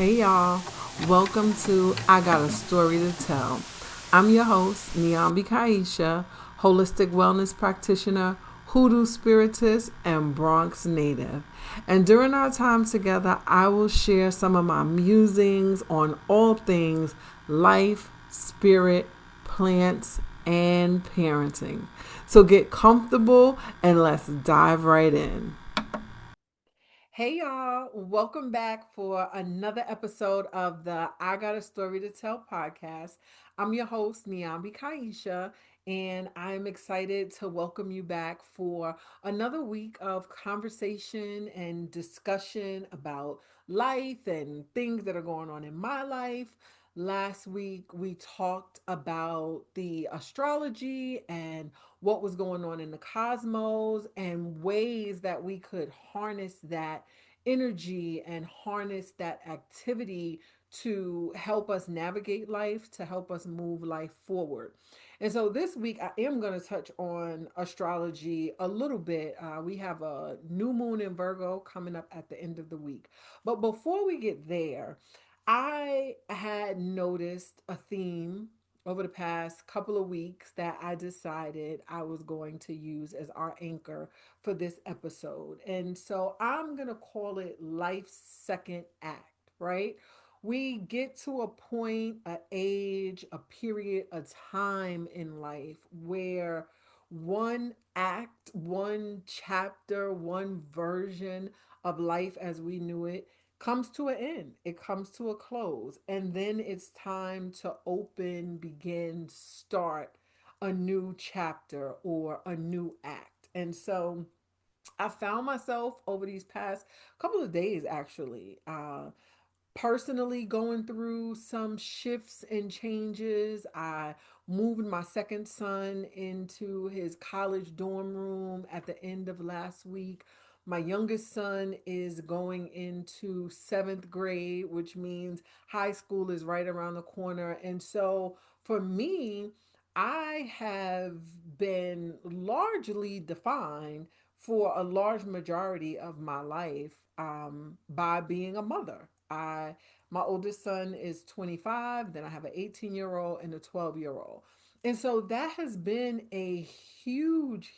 Hey y'all, welcome to I Got a Story to Tell. I'm your host, Niambi Kiesha, holistic wellness practitioner, hoodoo spiritist, and Bronx native. And during our time together, I will share some of my musings on all things life, spirit, plants, and parenting. So get comfortable and let's dive right in. Hey y'all, welcome back for another episode of the I Got a Story to Tell podcast. I'm your host, Niambi Kiesha, and I'm excited to welcome you back for another week of conversation and discussion about life and things that are going on in my life. Last week, we talked about the astrology and what was going on in the cosmos and ways that we could harness that energy and harness that activity to help us navigate life, to help us move life forward. And so this week, I am going to touch on astrology a little bit. We have a new moon in Virgo coming up at the end of the week. But before we get there, I had noticed a theme over the past couple of weeks that I decided I was going to use as our anchor for this episode. And so I'm going to call it Life's Second Act, right? We get to a point, a age, a period, a time in life where one act, one chapter, one version of life as we knew it comes to an end. It comes to a close. And then it's time to open, begin, start a new chapter or a new act. And so I found myself over these past couple of days actually personally going through some shifts and changes. I moved my second son into his college dorm room at the end of last week. My youngest son is going into seventh grade, which means high school is right around the corner. And so for me, I have been largely defined for a large majority of my life by being a mother. My oldest son is 25, then I have an 18-year-old and a 12-year-old. And so that has been a huge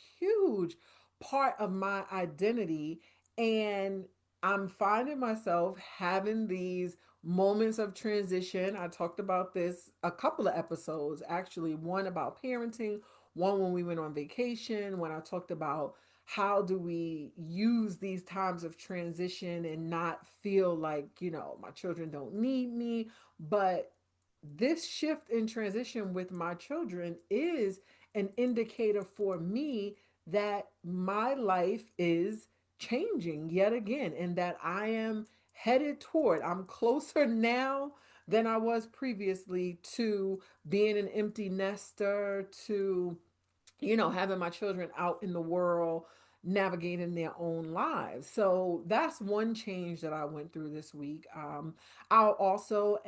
part of my identity. And I'm finding myself having these moments of transition. I talked about this a couple of episodes, actually, one about parenting, one when we went on vacation, when I talked about how do we use these times of transition and not feel like, my children don't need me. But this shift in transition with my children is an indicator for me that my life is changing yet again and that I am headed toward, I'm closer now than I was previously to being an empty nester, to having my children out in the world navigating their own lives. So that's one change that I went through this week. I also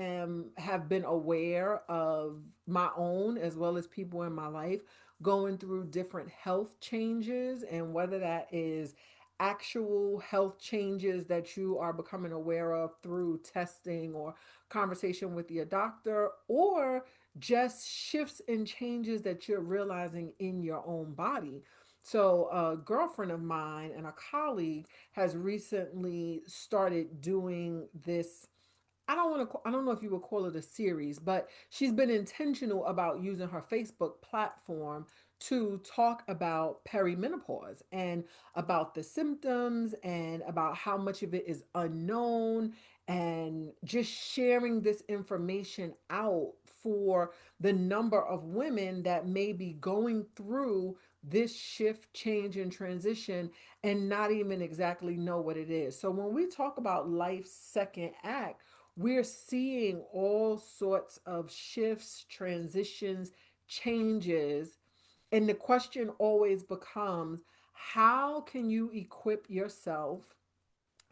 have been aware of my own as well as people in my life going through different health changes, and whether that is actual health changes that you are becoming aware of through testing or conversation with your doctor, or just shifts and changes that you're realizing in your own body. So, a girlfriend of mine and a colleague has recently started doing this. I don't know if you would call it a series, but she's been intentional about using her Facebook platform to talk about perimenopause and about the symptoms and about how much of it is unknown, and just sharing this information out for the number of women that may be going through this shift, change, and transition and not even exactly know what it is. So when we talk about life's second act, we're seeing all sorts of shifts, transitions, changes. And the question always becomes, how can you equip yourself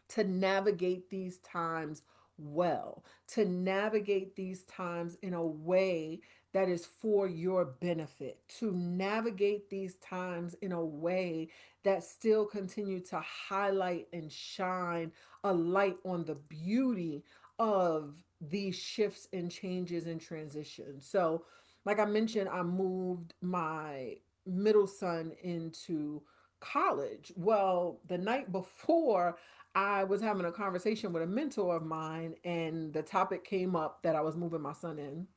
to navigate these times well, to navigate these times in a way that is for your benefit, to navigate these times in a way that still continue to highlight and shine a light on the beauty of these shifts and changes and transitions. So, like I mentioned, I moved my middle son into college. Well, the night before, I was having a conversation with a mentor of mine, and the topic came up that I was moving my son in.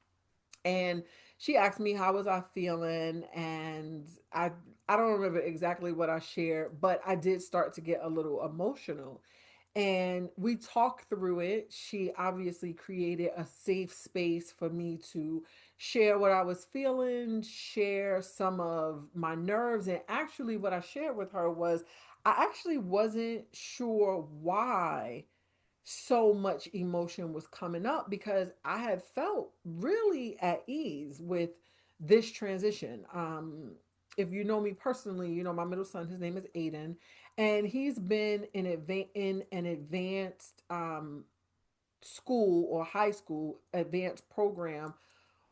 And she asked me how was I feeling, and I don't remember exactly what I shared, but I did start to get a little emotional. And we talked through it. She obviously created a safe space for me to share what I was feeling, share some of my nerves. And actually, what I shared with her was I actually wasn't sure why so much emotion was coming up, because I had felt really at ease with this transition. If you know me personally, you know my middle son, his name is Aiden, and he's been in an advanced school or high school advanced program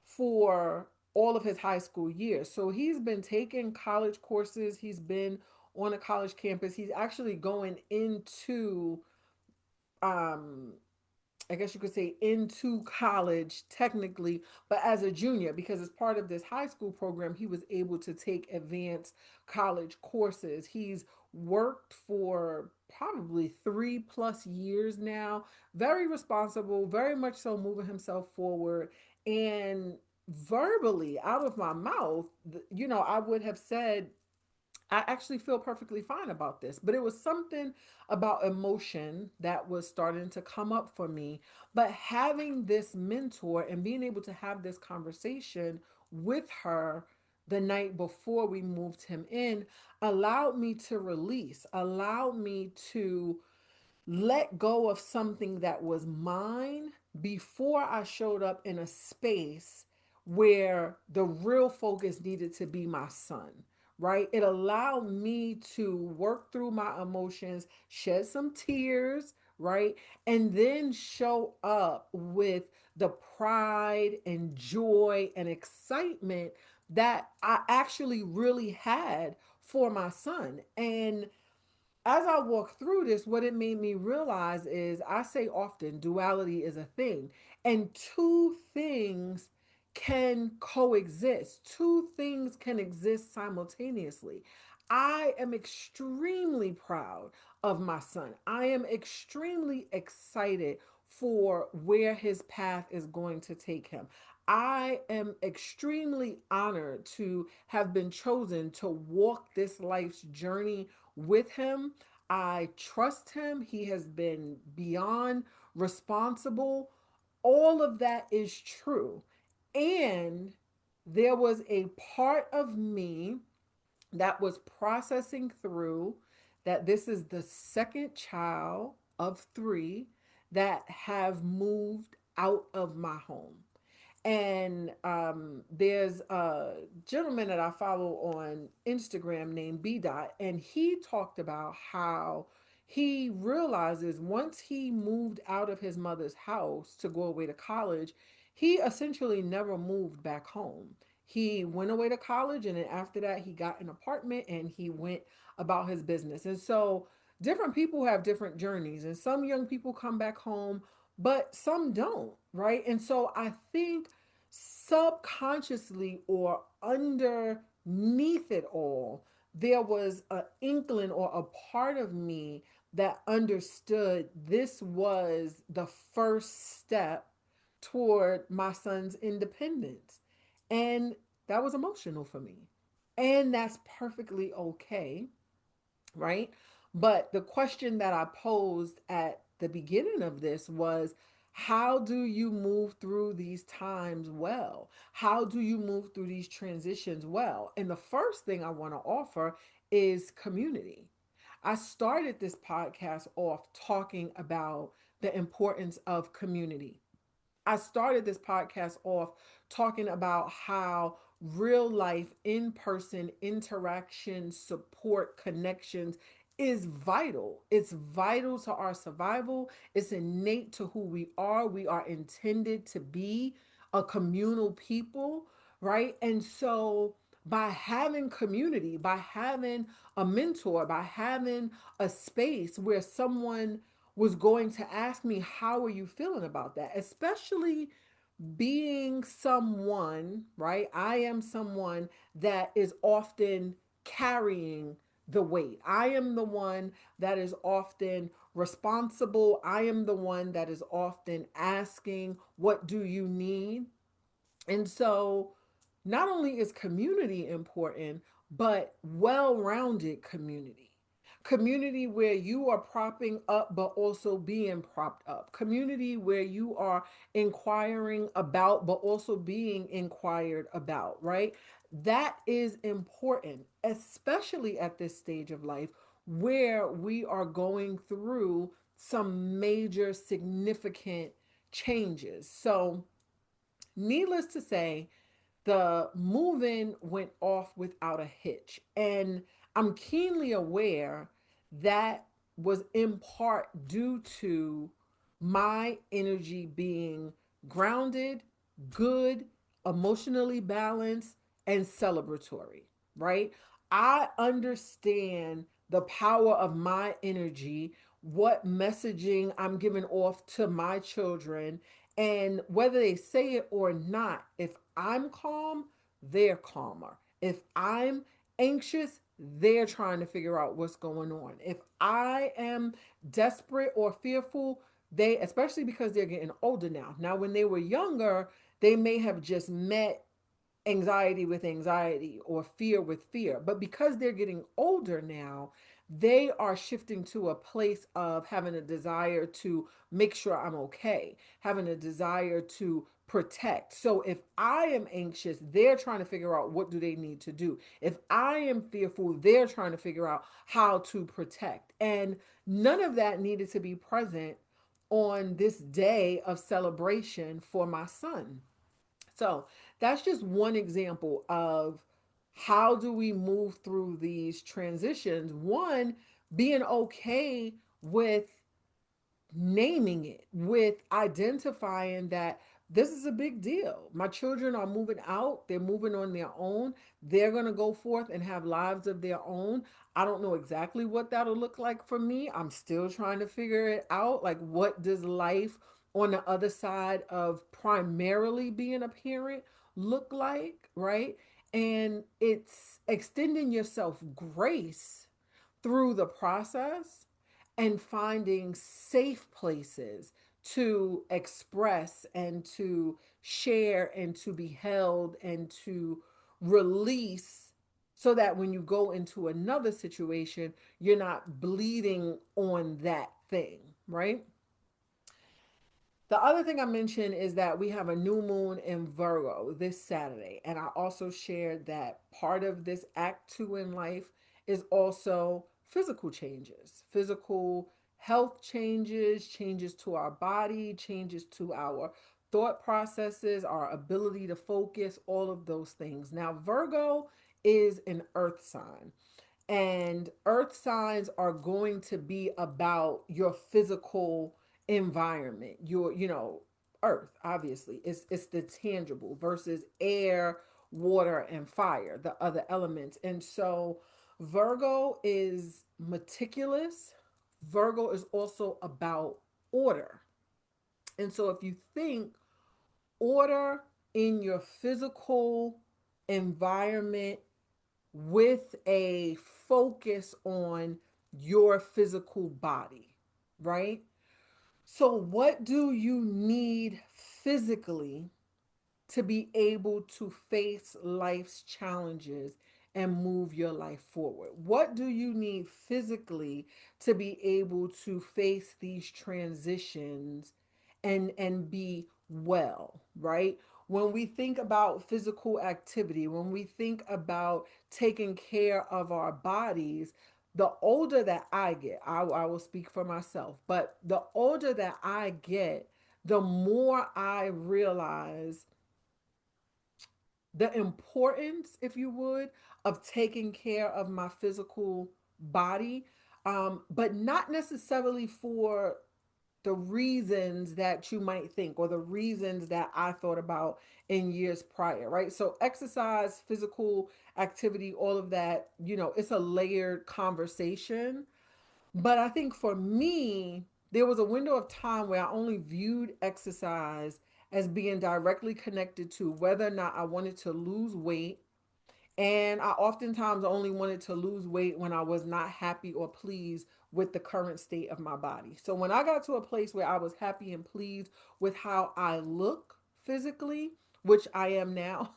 for all of his high school years. So he's been taking college courses, he's been on a college campus, he's actually going into um I guess you could say into college technically, but as a junior, because as part of this high school program, he was able to take advanced college courses. He's worked for probably 3+ years now, very responsible, very much so moving himself forward. And verbally, out of my mouth, I would have said, I actually feel perfectly fine about this, but it was something about emotion that was starting to come up for me. But having this mentor and being able to have this conversation with her the night before we moved him in allowed me to release, allowed me to let go of something that was mine before I showed up in a space where the real focus needed to be my son, right? It allowed me to work through my emotions, shed some tears, right? And then show up with the pride and joy and excitement that I actually really had for my son. And as I walk through this, what it made me realize is I say often duality is a thing, and two things can coexist, two things can exist simultaneously. I am extremely proud of my son. I am extremely excited for where his path is going to take him. I am extremely honored to have been chosen to walk this life's journey with him. I trust him. He has been beyond responsible. All of that is true. And there was a part of me that was processing through that this is the second child of three that have moved out of my home. And there's a gentleman that I follow on Instagram named B Dot, and he talked about how he realizes once he moved out of his mother's house to go away to college, he essentially never moved back home. He went away to college, and then after that, he got an apartment and he went about his business. And so, different people have different journeys, and some young people come back home, but some don't, right? And so, I think subconsciously or underneath it all, there was an inkling or a part of me that understood this was the first step toward my son's independence. And that was emotional for me. And that's perfectly okay, right? But the question that I posed at the beginning of this was, how do you move through these times well? How do you move through these transitions well? And the first thing I want to offer is community. I started this podcast off talking about the importance of community. I started this podcast off talking about how real life, in person interaction, support, connections is vital. It's vital to our survival. It's innate to who we are. We are intended to be a communal people, right? And so, by having community, by having a mentor, by having a space where someone was going to ask me, how are you feeling about that? Especially being someone, right? I am someone that is often carrying the weight. I am the one that is often responsible. I am the one that is often asking, what do you need? And so, not only is community important, but well rounded community. Community where you are propping up, but also being propped up. Community where you are inquiring about, but also being inquired about, right? That is important, especially at this stage of life where we are going through some major significant changes. So, needless to say, the move-in went off without a hitch. And I'm keenly aware that was in part due to my energy being grounded, good, emotionally balanced, and celebratory, right? I understand the power of my energy, what messaging I'm giving off to my children, and whether they say it or not, if I'm calm, they're calmer. If I'm anxious, they're trying to figure out what's going on. If I am desperate or fearful, they, especially because they're getting older now. Now, when they were younger, they may have just met anxiety with anxiety or fear with fear. But because they're getting older now, they are shifting to a place of having a desire to make sure I'm okay, having a desire to protect. So if I am anxious, they're trying to figure out what do they need to do. If I am fearful, they're trying to figure out how to protect. And none of that needed to be present on this day of celebration for my son. So that's just one example of how do we move through these transitions. One, being okay with naming it, with identifying that this is a big deal. My children are moving out, they're moving on their own. They're going to go forth and have lives of their own. I don't know exactly what that'll look like for me. I'm still trying to figure it out. Like, what does life on the other side of primarily being a parent look like, right? And it's extending yourself grace through the process and finding safe places to express and to share and to be held and to release, so that when you go into another situation, you're not bleeding on that thing, right? The other thing I mentioned is that we have a new moon in Virgo this Saturday. And I also shared that part of this act two in life is also physical changes, physical health changes, changes to our body, changes to our thought processes, our ability to focus, all of those things. Now, Virgo is an earth sign. And earth signs are going to be about your physical environment, your, earth, obviously. It's the tangible versus air, water, and fire, the other elements. And so Virgo is meticulous. Virgo is also about order. And so if you think order in your physical environment with a focus on your physical body, right? So, what do you need physically to be able to face life's challenges and move your life forward? What do you need physically to be able to face these transitions and be well, right? When we think about physical activity, when we think about taking care of our bodies, the older that I get, I will speak for myself, but the older that I get, the more I realize the importance, if you would, of taking care of my physical body, but not necessarily for the reasons that you might think or the reasons that I thought about in years prior, right? So, exercise, physical activity, all of that, it's a layered conversation. But I think for me, there was a window of time where I only viewed exercise as being directly connected to whether or not I wanted to lose weight, and I oftentimes only wanted to lose weight when I was not happy or pleased with the current state of my body. So when I got to a place where I was happy and pleased with how I look physically, which I am now,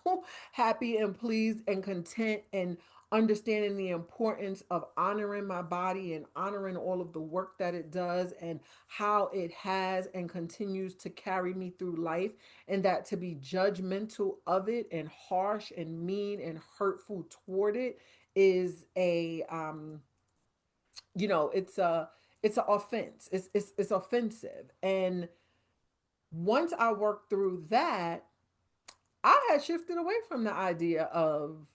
happy and pleased and content and understanding the importance of honoring my body and honoring all of the work that it does and how it has and continues to carry me through life, and that to be judgmental of it and harsh and mean and hurtful toward it is a it's an offense. It's offensive. And once I worked through that, I had shifted away from the idea of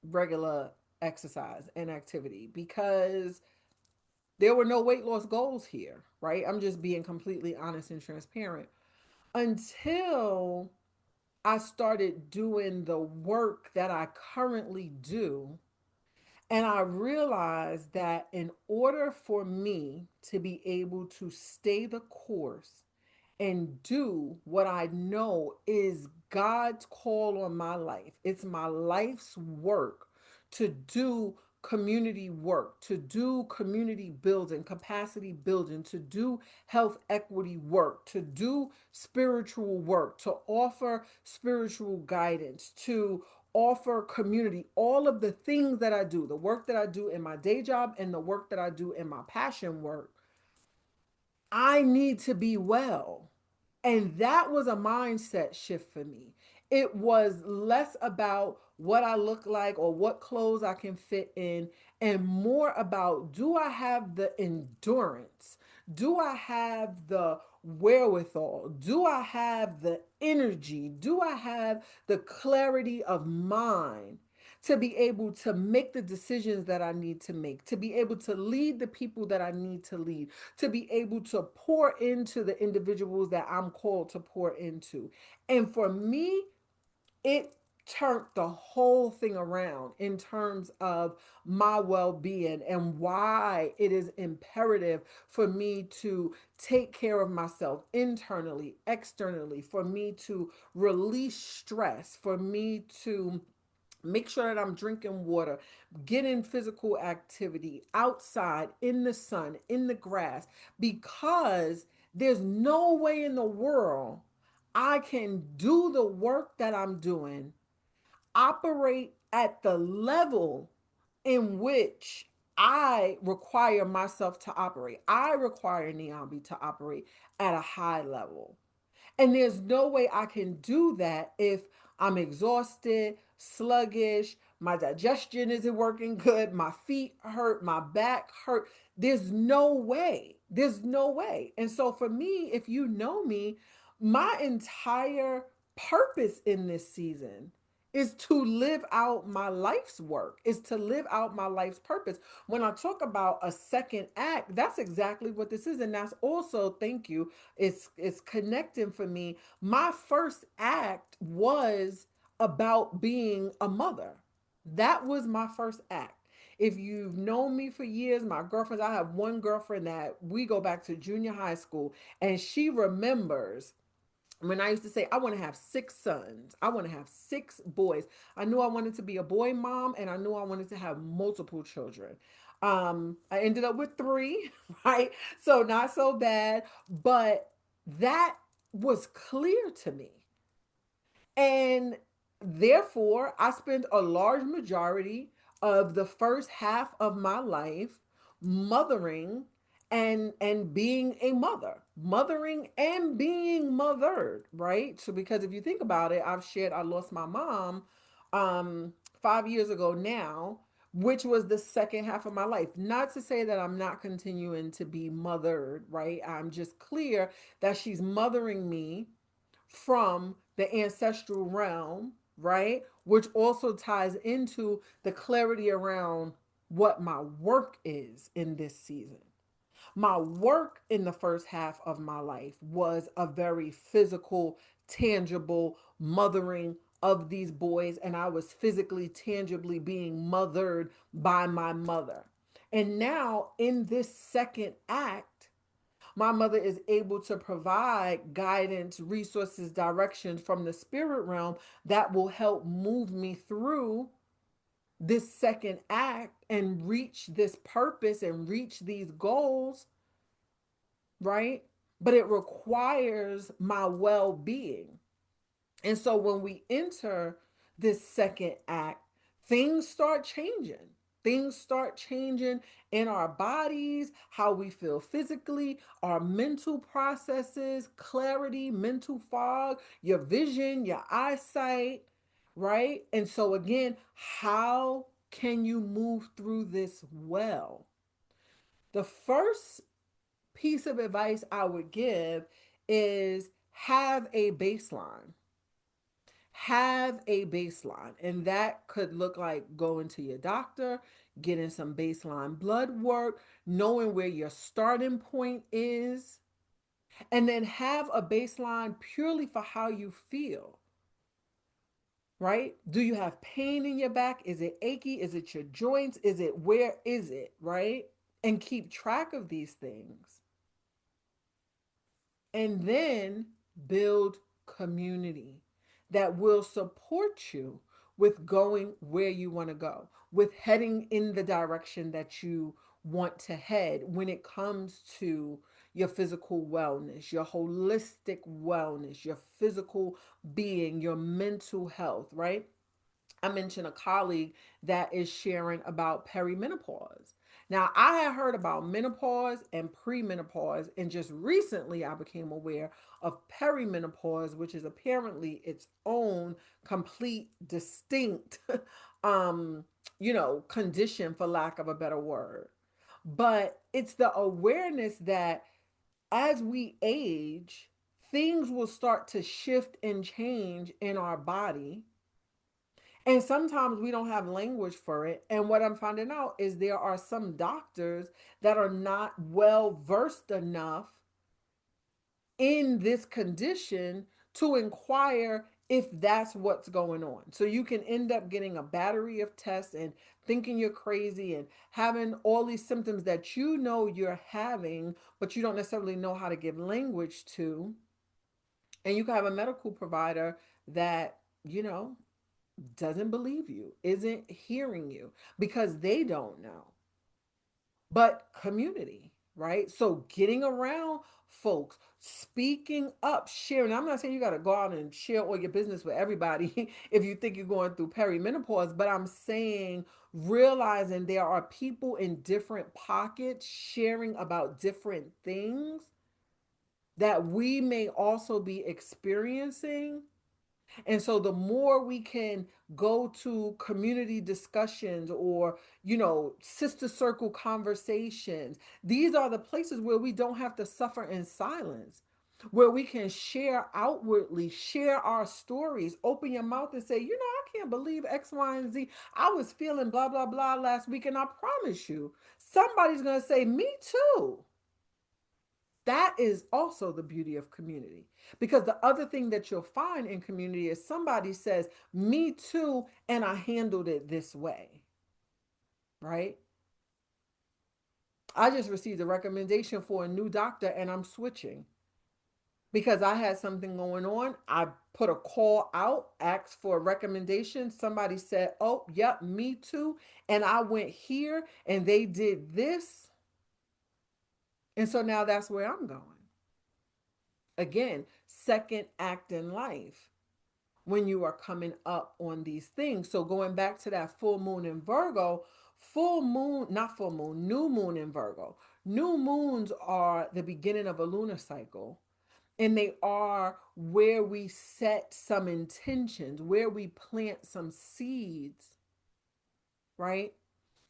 regular exercise and activity because there were no weight loss goals here, right? I'm just being completely honest and transparent. Until I started doing the work that I currently do, and I realized that in order for me to be able to stay the course and do what I know is God's call on my life. It's my life's work to do community work, to do community building, capacity building, to do health equity work, to do spiritual work, to offer spiritual guidance, to offer community, all of the things that I do, the work that I do in my day job and the work that I do in my passion work. I need to be well. And that was a mindset shift for me. It was less about what I look like or what clothes I can fit in, and more about, do I have the endurance? Do I have the wherewithal? Do I have the energy? Do I have the clarity of mind to be able to make the decisions that I need to make, to be able to lead the people that I need to lead, to be able to pour into the individuals that I'm called to pour into? And for me, it turned the whole thing around in terms of my well-being and why it is imperative for me to take care of myself internally, externally, for me to release stress, for me to make sure that I'm drinking water, get in physical activity outside, in the sun, in the grass, because there's no way in the world I can do the work that I'm doing, operate at the level in which I require myself to operate. I require Niambi to operate at a high level. And there's no way I can do that if I'm exhausted, sluggish, my digestion isn't working good, my feet hurt, my back hurt. There's no way. There's no way. And so for me, if you know me, my entire purpose in this season is to live out my life's work, is to live out my life's purpose. When I talk about a second act, that's exactly what this is. And that's also, thank you, it's connecting for me. My first act was about being a mother. That was my first act. If you've known me for years, my girlfriends, I have one girlfriend that we go back to junior high school, and she remembers when I used to say, I want to have six sons, I want to have six boys. I knew I wanted to be a boy mom, and I knew I wanted to have multiple children. I ended up with three, right? So not so bad, but that was clear to me. And therefore, I spent a large majority of the first half of my life mothering and being a mother, mothering and being mothered, right? So because if you think about it, I've shared I lost my mom 5 years ago now, which was the second half of my life. Not to say that I'm not continuing to be mothered, right? I'm just clear that she's mothering me from the ancestral realm, right? Which also ties into the clarity around what my work is in this season. My work in the first half of my life was a very physical, tangible mothering of these boys, and I was physically, tangibly being mothered by my mother. And now, in this second act, My mother is able to provide guidance, resources, directions from the spirit realm that will help move me through this second act and reach this purpose and reach these goals, right? But it requires my well being. And so when we enter this second act, things start changing. Things start changing in our bodies, how we feel physically, our mental processes, clarity, mental fog, your vision, your eyesight, right? And so, again, how can you move through this well? The first piece of advice I would give is have a baseline. Have a baseline, and that could look like going to your doctor, getting some baseline blood work, knowing where your starting point is, and then have a baseline purely for how you feel, right? Do you have pain in your back? Is it achy? Is it your joints? Is it where is it, right? And keep track of these things. And then build community that will support you with going where you want to go, with heading in the direction that you want to head when it comes to your physical wellness, your holistic wellness, your physical being, your mental health, right? I mentioned a colleague that is sharing about perimenopause. Now, I had heard about menopause and premenopause, and just recently I became aware of perimenopause, which is apparently its own complete, distinct, um, condition, for lack of a better word. But it's the awareness that as we age, things will start to shift and change in our body, and sometimes we don't have language for it. And what I'm finding out is there are some doctors that are not well versed enough in this condition to inquire if that's what's going on. So you can end up getting a battery of tests and thinking you're crazy and having all these symptoms that you know you're having, but you don't necessarily know how to give language to. And you can have a medical provider that, doesn't believe you, isn't hearing you because they don't know. But community, right? So getting around folks, speaking up, sharing. I'm not saying you got to go out and share all your business with everybody if you think you're going through perimenopause, but I'm saying realizing there are people in different pockets sharing about different things that we may also be experiencing. And so the more we can go to community discussions or, sister circle conversations, these are the places where we don't have to suffer in silence, where we can share outwardly, share our stories, open your mouth and say, I can't believe X, Y, and Z. I was feeling blah, blah, blah last week. And I promise you, somebody's going to say, me too. That is also the beauty of community. Because the other thing that you'll find in community is somebody says, me too, and I handled it this way, right? I just received a recommendation for a new doctor and I'm switching because I had something going on. I put a call out, asked for a recommendation. Somebody said, oh, yep, me too. And I went here and they did this. And so now that's where I'm going. Again, second act in life when you are coming up on these things. So going back to that full moon in Virgo, full moon, not full moon, new moon in Virgo. New moons are the beginning of a lunar cycle. And they are where we set some intentions, where we plant some seeds, right?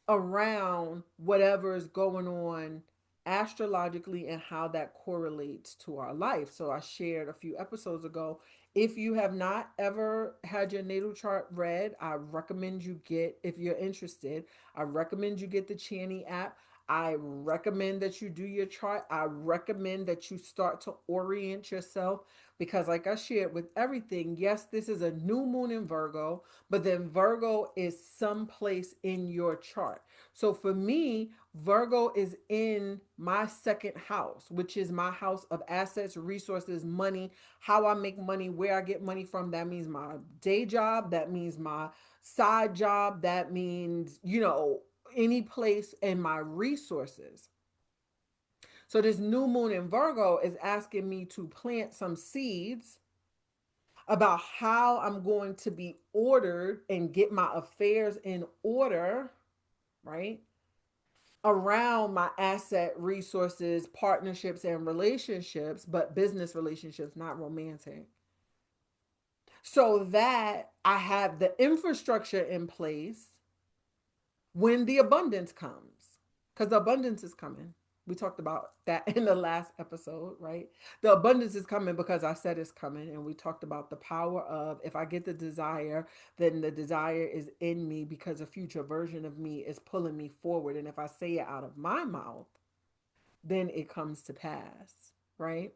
Around whatever is going on astrologically and how that correlates to our life. So I shared a few episodes ago. If you have not ever had your natal chart read, I recommend you get, if you're interested, I recommend you get the Channy app. I recommend that you do your chart. I recommend that you start to orient yourself because, like I shared with everything, yes, this is a new moon in Virgo, but then Virgo is someplace in your chart. So for me, Virgo is in my second house, which is my house of assets, resources, money, how I make money, where I get money from. That means my day job, that means my side job, that means, any place in my resources. So this new moon in Virgo is asking me to plant some seeds about how I'm going to be ordered and get my affairs in order, right? Around my asset, resources, partnerships, and relationships, but business relationships, not romantic. So that I have the infrastructure in place when the abundance comes, because the abundance is coming. We talked about that in the last episode, right? The abundance is coming because I said it's coming. And we talked about the power of, if I get the desire, then the desire is in me because a future version of me is pulling me forward. And if I say it out of my mouth, then it comes to pass, right?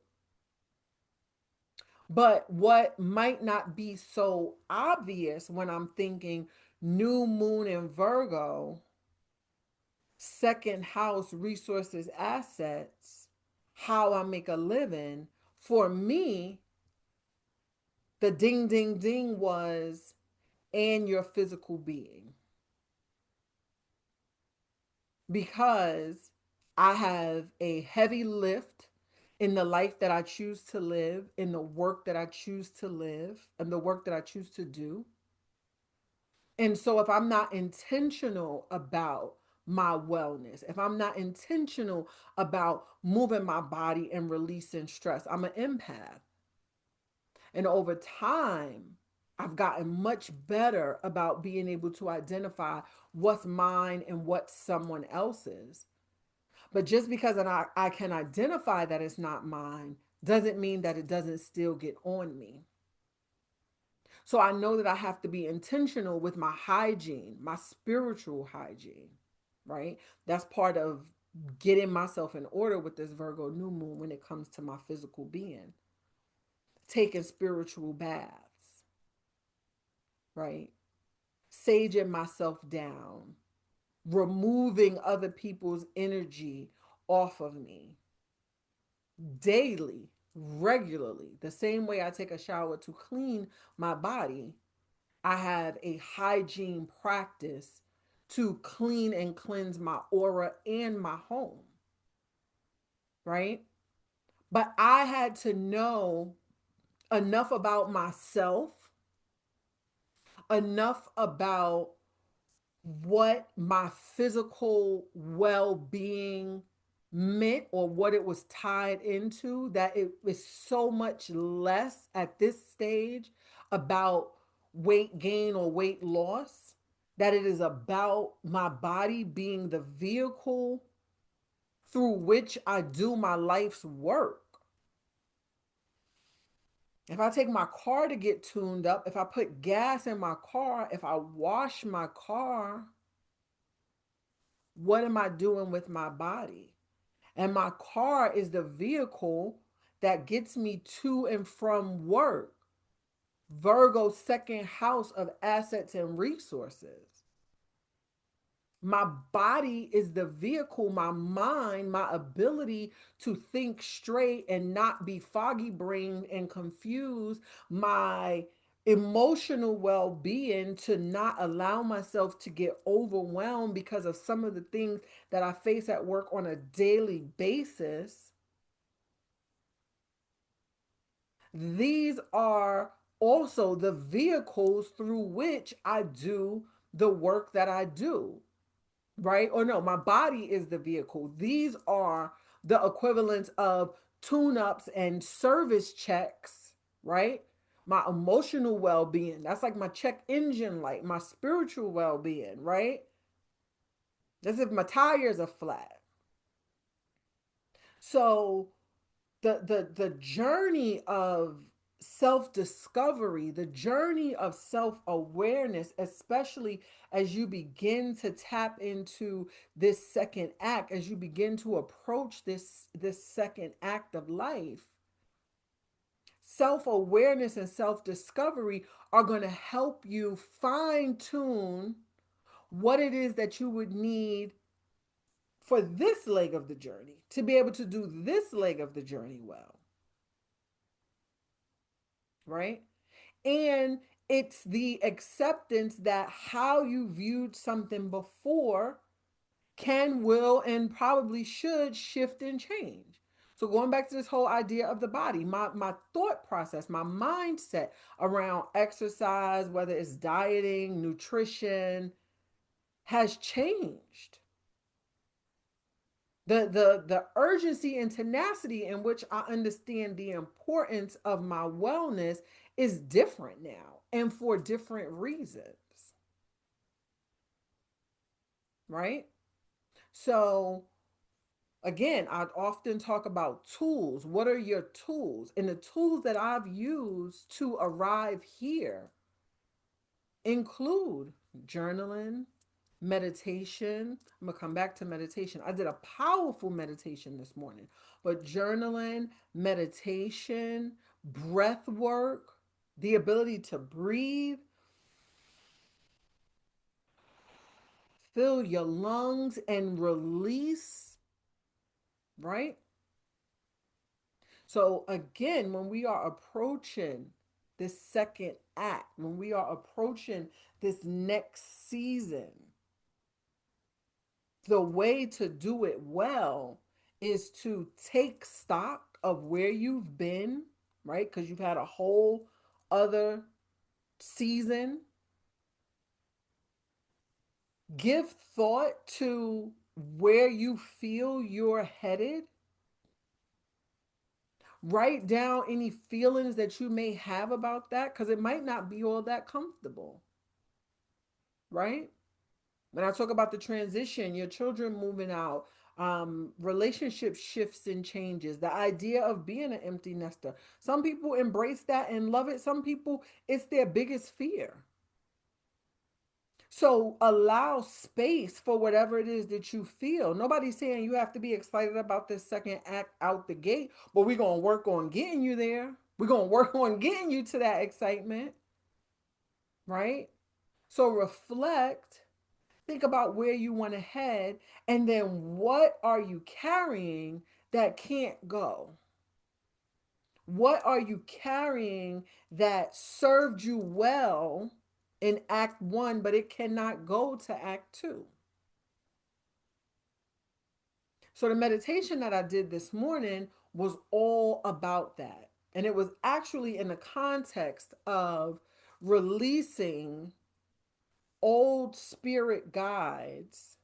But what might not be so obvious when I'm thinking new moon in Virgo, second house, resources, assets, how I make a living, for me, the ding, ding, ding was, and your physical being. Because I have a heavy lift in the life that I choose to live, in the work that I choose to live, and the work that I choose to do. And so if I'm not intentional about my wellness, if I'm not intentional about moving my body and releasing stress, I'm an empath. And over time, I've gotten much better about being able to identify what's mine and what's someone else's. But just because I can identify that it's not mine doesn't mean that it doesn't still get on me. So I know that I have to be intentional with my hygiene, my spiritual hygiene, right? That's part of getting myself in order with this Virgo new moon when it comes to my physical being. Taking spiritual baths, right? Saging myself down, removing other people's energy off of me daily, regularly. The same way I take a shower to clean my body, I have a hygiene practice to clean and cleanse my aura and my home, right? But I had to know enough about myself, enough about what my physical well being meant or what it was tied into, that it was so much less at this stage about weight gain or weight loss, that it is about my body being the vehicle through which I do my life's work. If I take my car to get tuned up, if I put gas in my car, if I wash my car, what am I doing with my body? And my car is the vehicle that gets me to and from work. Virgo's second house of assets and resources. My body is the vehicle, my mind, my ability to think straight and not be foggy brained and confused, my emotional well being, to not allow myself to get overwhelmed because of some of the things that I face at work on a daily basis. These are also the vehicles through which I do the work that I do, right? Or no, my body is the vehicle. These are the equivalents of tune ups and service checks, right? My emotional well being, that's like my check engine light, my spiritual well being, right? As if my tires are flat. So the journey of self discovery, the journey of self awareness, especially as you begin to tap into this second act, as you begin to approach this second act of life. Self awareness and self discovery are going to help you fine tune what it is that you would need for this leg of the journey to be able to do this leg of the journey well, right? And it's the acceptance that how you viewed something before can, will, and probably should shift and change. So going back to this whole idea of the body, my thought process, my mindset around exercise, whether it's dieting, nutrition, has changed. The urgency and tenacity in which I understand the importance of my wellness is different now and for different reasons, right? So again, I often talk about tools. What are your tools? And the tools that I've used to arrive here include journaling, meditation. I'm going to come back to meditation. I did a powerful meditation this morning, but journaling, meditation, breath work, the ability to breathe, fill your lungs and release, right? So, again, when we are approaching this second act, when we are approaching this next season, the way to do it well is to take stock of where you've been, right? Because you've had a whole other season. Give thought to where you feel you're headed. Write down any feelings that you may have about that because it might not be all that comfortable, right? When I talk about the transition, your children moving out, relationship shifts and changes, the idea of being an empty nester. Some people embrace that and love it. Some people, it's their biggest fear. So allow space for whatever it is that you feel. Nobody's saying you have to be excited about this second act out the gate, but we're going to work on getting you there. We're going to work on getting you to that excitement, right? So reflect. Think about where you want to head, and then what are you carrying that can't go? What are you carrying that served you well in Act One, but it cannot go to Act Two? So, the meditation that I did this morning was all about that. And it was actually in the context of releasing old spirit guides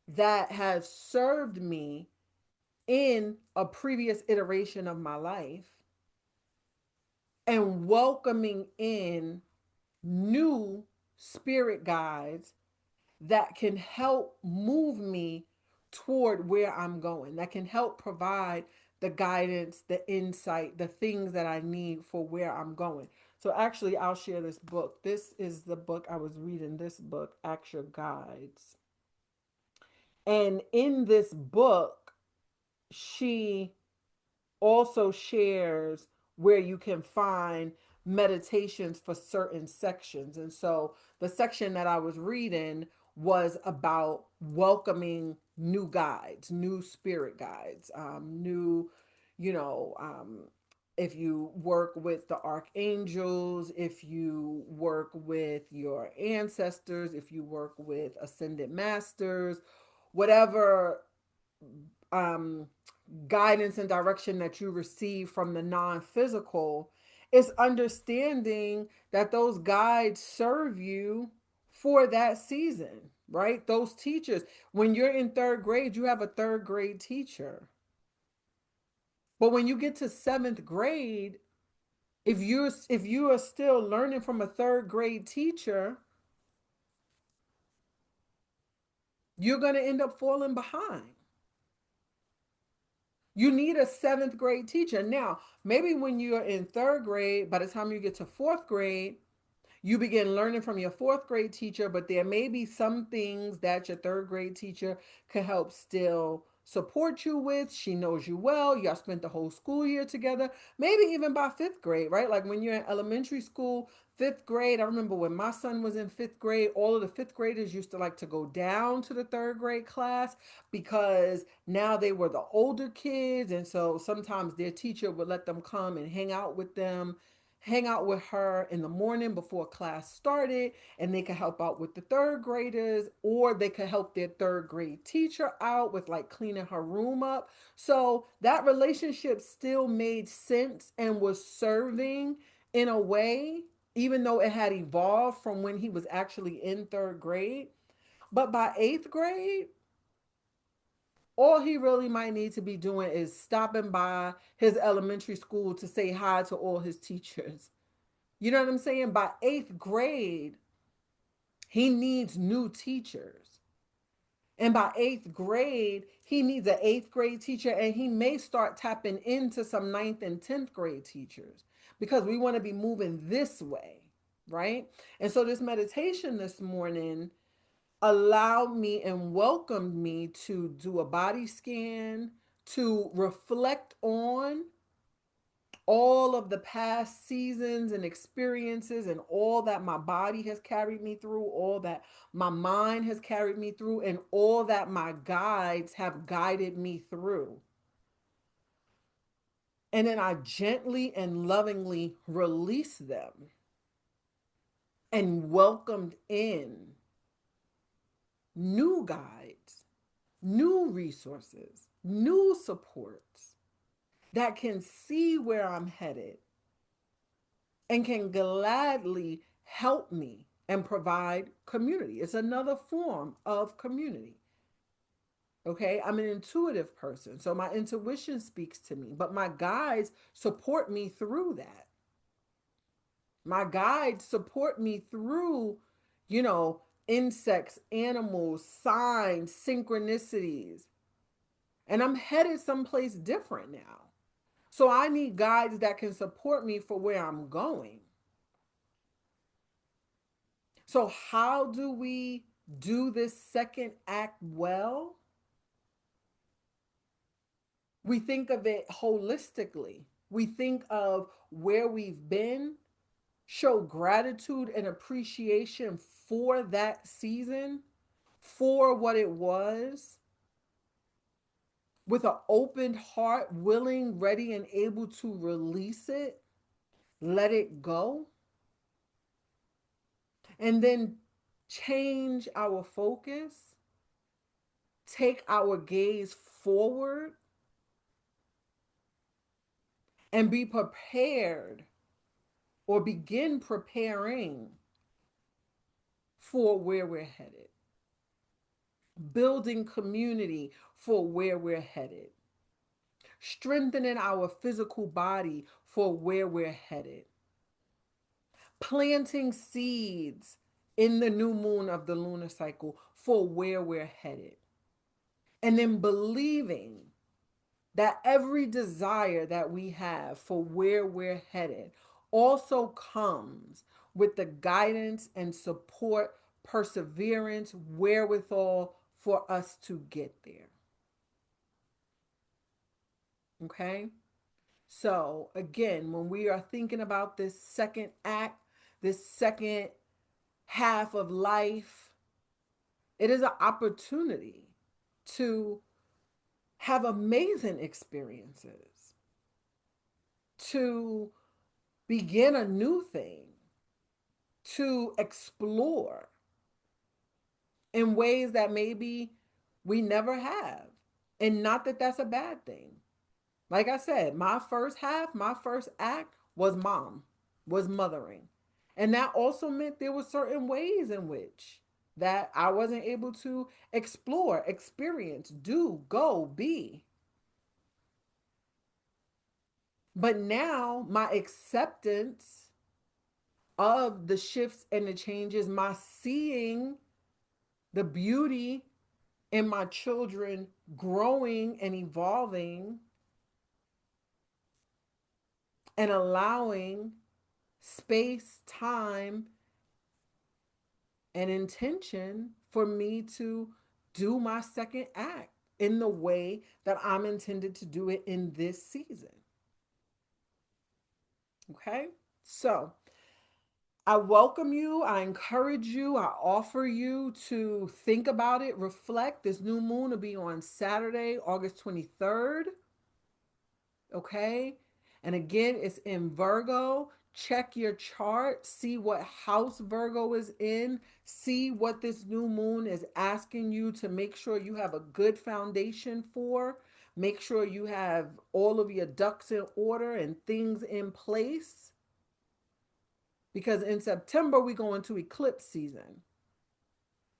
that have served me in a previous iteration of my life and welcoming in new spirit guides that can help move me toward where I'm going, that can help provide the guidance, the insight, the things that I need for where I'm going. So actually, I'll share this book. This is the book I was reading, this book, Act Your Guides. And in this book, she also shares where you can find meditations for certain sections. And so the section that I was reading was about welcoming new guides, new spirit guides, new, you know, if you work with the archangels, if you work with your ancestors, if you work with ascended masters, whatever um, guidance and direction that you receive from the non-physical, is understanding that those guides serve you for that season, right? Those teachers, when you're in third grade, you have a third grade teacher. But when you get to seventh grade, if you are still learning from a third grade teacher, you're going to end up falling behind. You need a seventh grade teacher. Now, maybe when you're in third grade, by the time you get to fourth grade, you begin learning from your fourth grade teacher, but there may be some things that your third grade teacher can help still support you with. She knows you well. Y'all spent the whole school year together, maybe even by fifth grade, right? Like when you're in elementary school, fifth grade. I remember when my son was in fifth grade, all of the fifth graders used to like to go down to the third grade class because now they were the older kids. And so sometimes their teacher would let them come and hang out with them, hang out with her in the morning before class started, and they could help out with the third graders, or they could help their third grade teacher out with like cleaning her room up. So that relationship still made sense and was serving in a way, even though it had evolved from when he was actually in third grade. But by eighth grade, all he really might need to be doing is stopping by his elementary school to say hi to all his teachers. You know what I'm saying? By eighth grade, he needs new teachers. And by eighth grade, he needs an eighth grade teacher, and he may start tapping into some ninth and 10th grade teachers because we want to be moving this way, right? And so, this meditation this morning allowed me and welcomed me to do a body scan, to reflect on all of the past seasons and experiences and all that my body has carried me through, all that my mind has carried me through, and all that my guides have guided me through. And then I gently and lovingly released them and welcomed in new guides, new resources, new supports that can see where I'm headed and can gladly help me and provide community. It's another form of community. Okay, I'm an intuitive person, so my intuition speaks to me, but my guides support me through that. My guides support me through, you know, insects, animals, signs, synchronicities. And I'm headed someplace different now. So I need guides that can support me for where I'm going. So, how do we do this second act well? We think of it holistically. We think of where we've been, show gratitude and appreciation for that season, for what it was, with an open heart, willing, ready, and able to release it, let it go, and then change our focus, take our gaze forward, and be prepared or begin preparing for where we're headed, building community for where we're headed, strengthening our physical body for where we're headed, planting seeds in the new moon of the lunar cycle for where we're headed, and then believing that every desire that we have for where we're headed also comes with the guidance and support, perseverance, wherewithal for us to get there. Okay? So, again, when we are thinking about this second act, this second half of life, it is an opportunity to have amazing experiences, to begin a new thing, to explore in ways that maybe we never have. And not that that's a bad thing. Like I said, my first half, my first act was mom, was mothering. And that also meant there were certain ways in which that I wasn't able to explore, experience, do, go, be. But now my acceptance of the shifts and the changes, my seeing the beauty in my children growing and evolving, and allowing space, time, and intention for me to do my second act in the way that I'm intended to do it in this season. Okay? So, I welcome you. I encourage you. I offer you to think about it, reflect. This new moon will be on Saturday, August 23rd. Okay. And again, it's in Virgo. Check your chart, see what house Virgo is in, see what this new moon is asking you to make sure you have a good foundation for. Make sure you have all of your ducks in order and things in place. Because in September, we go into eclipse season.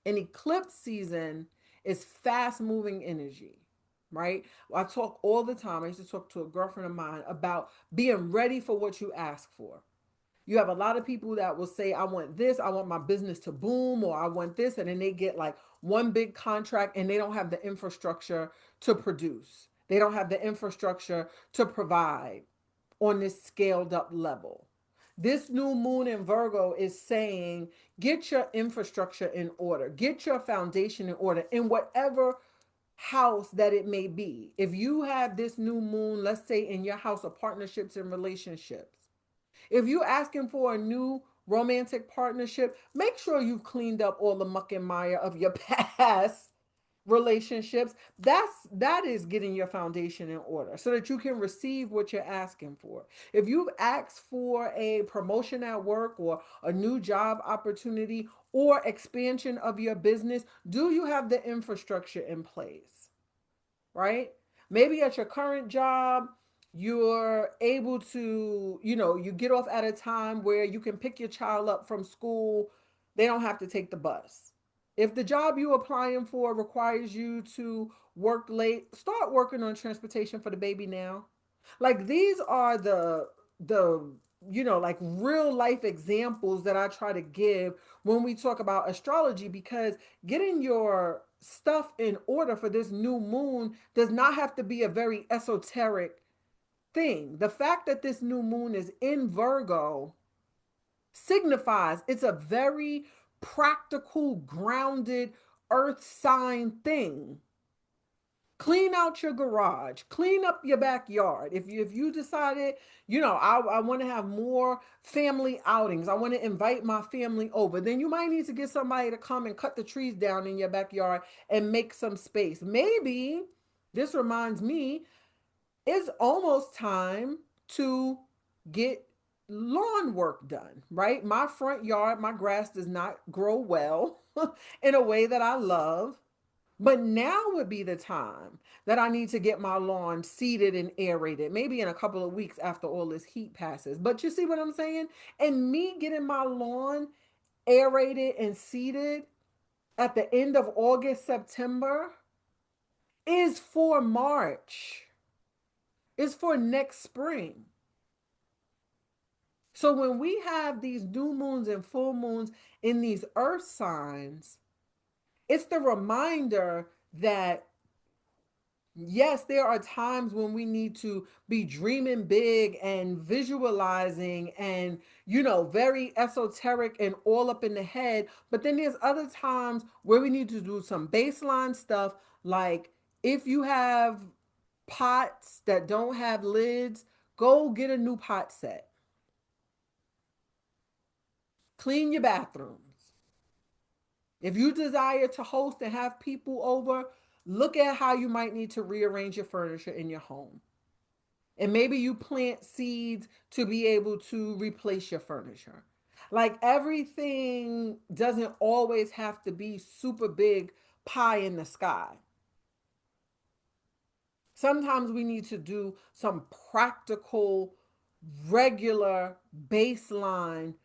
And eclipse season is fast moving energy, right? I talk all the time. I used to talk to a girlfriend of mine about being ready for what you ask for. You have a lot of people that will say, I want this, I want my business to boom, or I want this. And then they get like one big contract and they don't have the infrastructure to produce, they don't have the infrastructure to provide on this scaled up level. This new moon in Virgo is saying, get your infrastructure in order, get your foundation in order in whatever house that it may be. If you have this new moon, let's say in your house of partnerships and relationships, if you're asking for a new romantic partnership, make sure you've cleaned up all the muck and mire of your past relationships. That is getting your foundation in order so that you can receive what you're asking for. If you've asked for a promotion at work or a new job opportunity or expansion of your business, do you have the infrastructure in place? Right? Maybe at your current job, you're able to, you get off at a time where you can pick your child up from school. They don't have to take the bus. If the job you're applying for requires you to work late, start working on transportation for the baby now. Like these are the like real life examples that I try to give when we talk about astrology, because getting your stuff in order for this new moon does not have to be a very esoteric thing. The fact that this new moon is in Virgo signifies it's a very practical, grounded earth sign thing. Clean out your garage, clean up your backyard. If you decided, I want to have more family outings, I want to invite my family over, then you might need to get somebody to come and cut the trees down in your backyard and make some space. Maybe this reminds me, it's almost time to get lawn work done, right? My front yard, my grass does not grow well in a way that I love. But now would be the time that I need to get my lawn seeded and aerated, maybe in a couple of weeks after all this heat passes. But you see what I'm saying? And me getting my lawn aerated and seeded at the end of August, September is for March, is for next spring. So when we have these new moons and full moons in these earth signs, it's the reminder that yes, there are times when we need to be dreaming big and visualizing and, very esoteric and all up in the head. But then there's other times where we need to do some baseline stuff. Like if you have pots that don't have lids, go get a new pot set. Clean your bathrooms. If you desire to host and have people over, look at how you might need to rearrange your furniture in your home. And maybe you plant seeds to be able to replace your furniture. Like everything doesn't always have to be super big pie in the sky. Sometimes we need to do some practical, regular baseline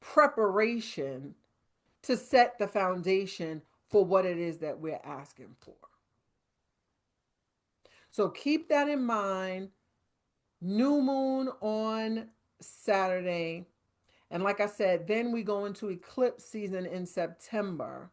preparation to set the foundation for what it is that we're asking for. So keep that in mind. New moon on Saturday. And like I said, then we go into eclipse season in September.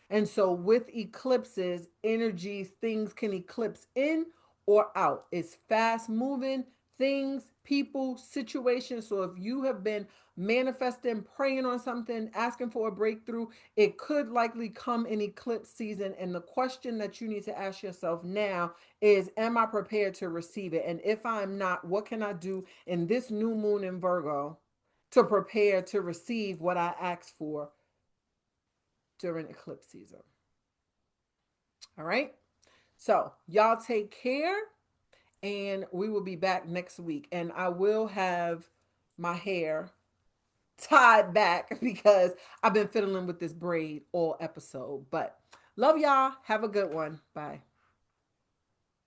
And so with eclipses, energies, things can eclipse in or out. It's fast moving, things, people, situations. So if you have been manifesting, praying on something, asking for a breakthrough, it could likely come in eclipse season. And the question that you need to ask yourself now is, am I prepared to receive it? And if I'm not, what can I do in this new moon in Virgo to prepare to receive what I asked for during eclipse season? All right. So y'all take care, and we will be back next week. And I will have my hair tied back because I've been fiddling with this braid all episode. But love y'all. Have a good one. Bye.